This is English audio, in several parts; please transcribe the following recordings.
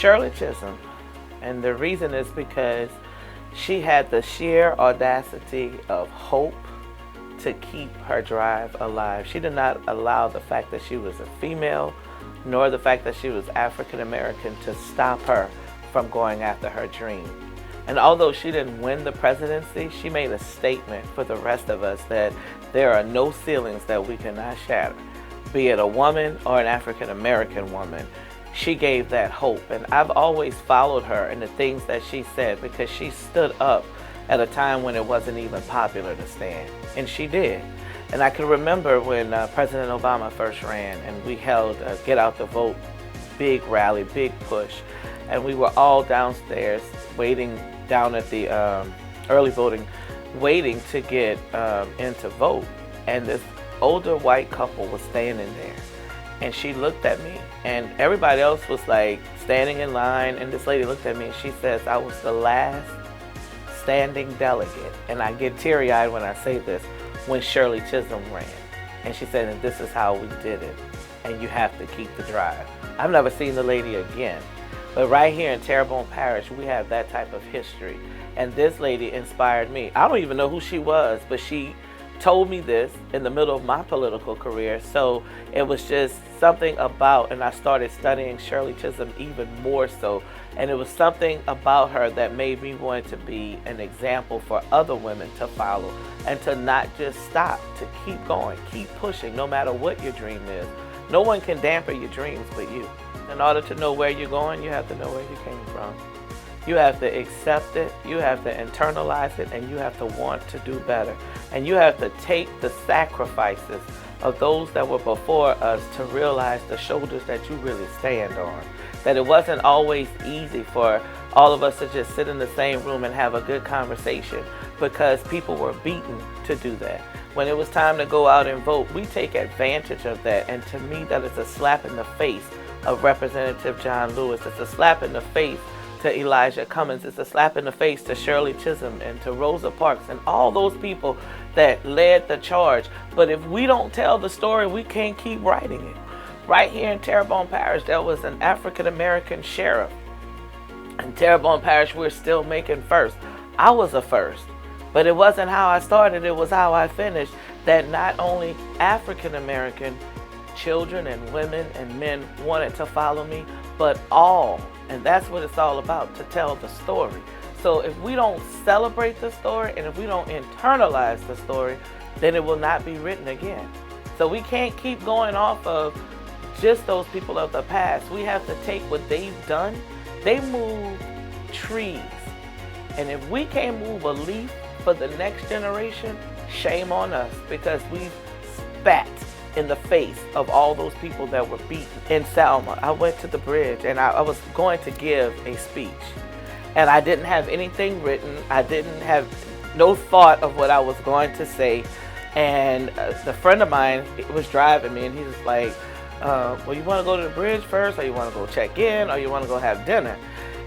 Shirley Chisholm. And the reason is because she had the sheer audacity of hope to keep her drive alive. She did not allow the fact that she was a female, nor the fact that she was African American, to stop her from going after her dream. And although she didn't win the presidency, she made a statement for the rest of us that there are no ceilings that we cannot shatter, be it a woman or an African American woman. She gave that hope, and I've always followed her in the things that she said, because she stood up at a time when it wasn't even popular to stand, and she did. And I can remember when President Obama first ran, and we held a Get Out the Vote big rally, big push, and we were all downstairs waiting down at the early voting, waiting to get in to vote, and this older white couple was standing there. And she looked at me, and everybody else was like standing in line, and this lady looked at me and she says, I was the last standing delegate, and I get teary-eyed when I say this, when Shirley Chisholm ran. And she said, and this is how we did it, and you have to keep the drive. I've never seen the lady again, but right here in Terrebonne Parish, we have that type of history, and this lady inspired me. I don't even know who she was, but she told me this in the middle of my political career, so it was just something about, and I started studying Shirley Chisholm even more so, and it was something about her that made me want to be an example for other women to follow, and to not just stop, to keep going, keep pushing, no matter what your dream is. No one can dampen your dreams but you. In order to know where you're going, you have to know where you came from. You have to accept it, you have to internalize it, and you have to want to do better. And you have to take the sacrifices of those that were before us to realize the shoulders that you really stand on. That it wasn't always easy for all of us to just sit in the same room and have a good conversation, because people were beaten to do that. When it was time to go out and vote, we take advantage of that. And to me, that is a slap in the face of Representative John Lewis. It's a slap in the face to Elijah Cummings. It's a slap in the face to Shirley Chisholm and to Rosa Parks and all those people that led the charge. But if we don't tell the story, we can't keep writing it. Right here in Terrebonne Parish, there was an African American sheriff. In Terrebonne Parish, we're still making first. I was a first, but it wasn't how I started, it was how I finished. That not only African American children and women and men wanted to follow me, but all. And that's what it's all about, to tell the story. So if we don't celebrate the story, and if we don't internalize the story, then it will not be written again. So we can't keep going off of just those people of the past. We have to take what they've done. They moved trees. And if we can't move a leaf for the next generation, shame on us, because we've spat in the face of all those people that were beaten. In Selma, I went to the bridge, and I was going to give a speech, and I didn't have anything written. I didn't have no thought of what I was going to say, and the friend of mine was driving me, and he was like, well, you want to go to the bridge first, or you want to go check in, or you want to go have dinner?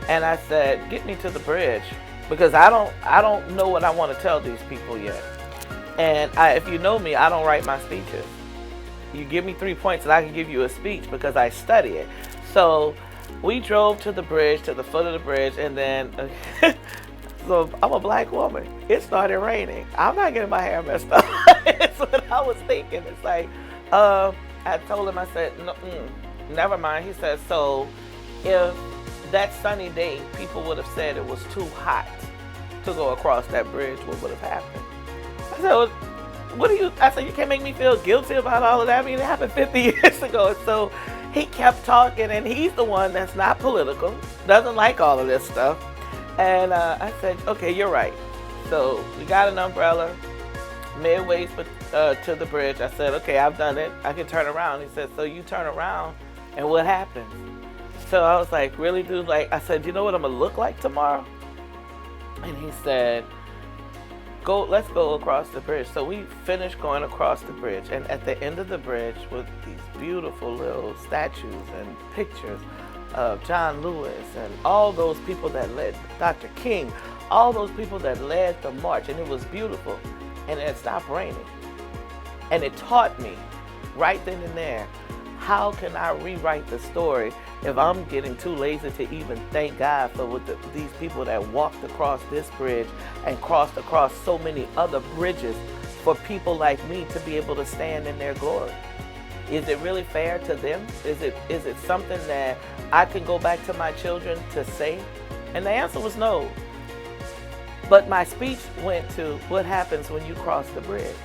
And I said, get me to the bridge, because I don't know what I want to tell these people yet. And if you know me, I don't write my speeches. You give me 3 points and I can give you a speech, because I study it. So we drove to the bridge, to the foot of the bridge, and then so I'm a black woman. It started raining. I'm not getting my hair messed up. That's what I was thinking. It's like, I told him, I said, no, never mind. He said, so if that sunny day people would have said it was too hot to go across that bridge, what would have happened? I said, well, I said, you can't make me feel guilty about all of that. I mean, it happened 50 years ago. And so he kept talking, and he's the one that's not political, doesn't like all of this stuff. And I said, okay, you're right. So we got an umbrella midway to the bridge. I said, okay, I've done it. I can turn around. He said, so you turn around, and what happens? So I was like, really, dude? Like, I said, you know what I'm going to look like tomorrow? And he said, let's go across the bridge. So we finished going across the bridge, and at the end of the bridge were these beautiful little statues and pictures of John Lewis and all those people that led, Dr. King, all those people that led the march, and it was beautiful. And it stopped raining. And it taught me right then and there how can I rewrite the story if I'm getting too lazy to even thank God for what these people that walked across this bridge and crossed across so many other bridges for people like me to be able to stand in their glory? Is it really fair to them? Is it something that I can go back to my children to say? And the answer was no. But my speech went to what happens when you cross the bridge.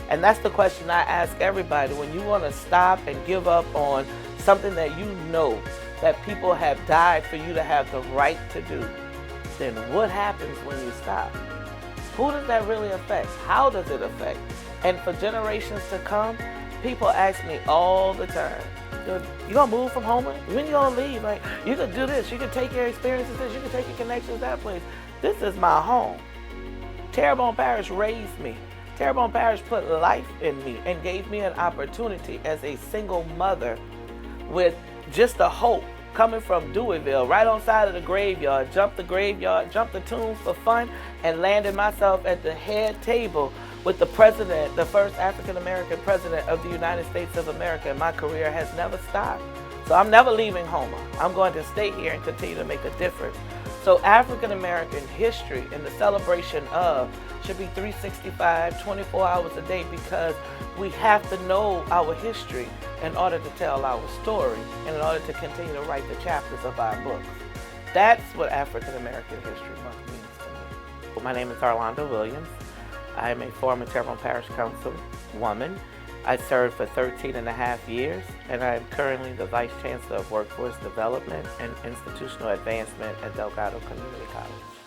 And that's the question I ask everybody. When you want to stop and give up on something that you know that people have died for you to have the right to do, then what happens when you stop? Who does that really affect? How does it affect? And for generations to come, people ask me all the time, you gonna move from Homer? When you gonna leave? Like, you can do this, you can take your experiences this, you can take your connections that place. This is my home. Terrebonne Parish raised me. Terrebonne Parish put life in me and gave me an opportunity as a single mother with just a hope coming from Deweyville, right on side of the graveyard, jumped the tombs for fun, and landed myself at the head table with the president, the first African-American president of the United States of America. And my career has never stopped. So I'm never leaving Homer. I'm going to stay here and continue to make a difference. So African-American history and the celebration of should be 365, 24 hours a day, because we have to know our history in order to tell our story and in order to continue to write the chapters of our books. That's what African-American History Month means to me. My name is Arlanda Williams. I am a former Terrebonne Parish Councilwoman. I served for 13 and a half years, and I am currently the Vice-Chancellor of Workforce Development and Institutional Advancement at Delgado Community College.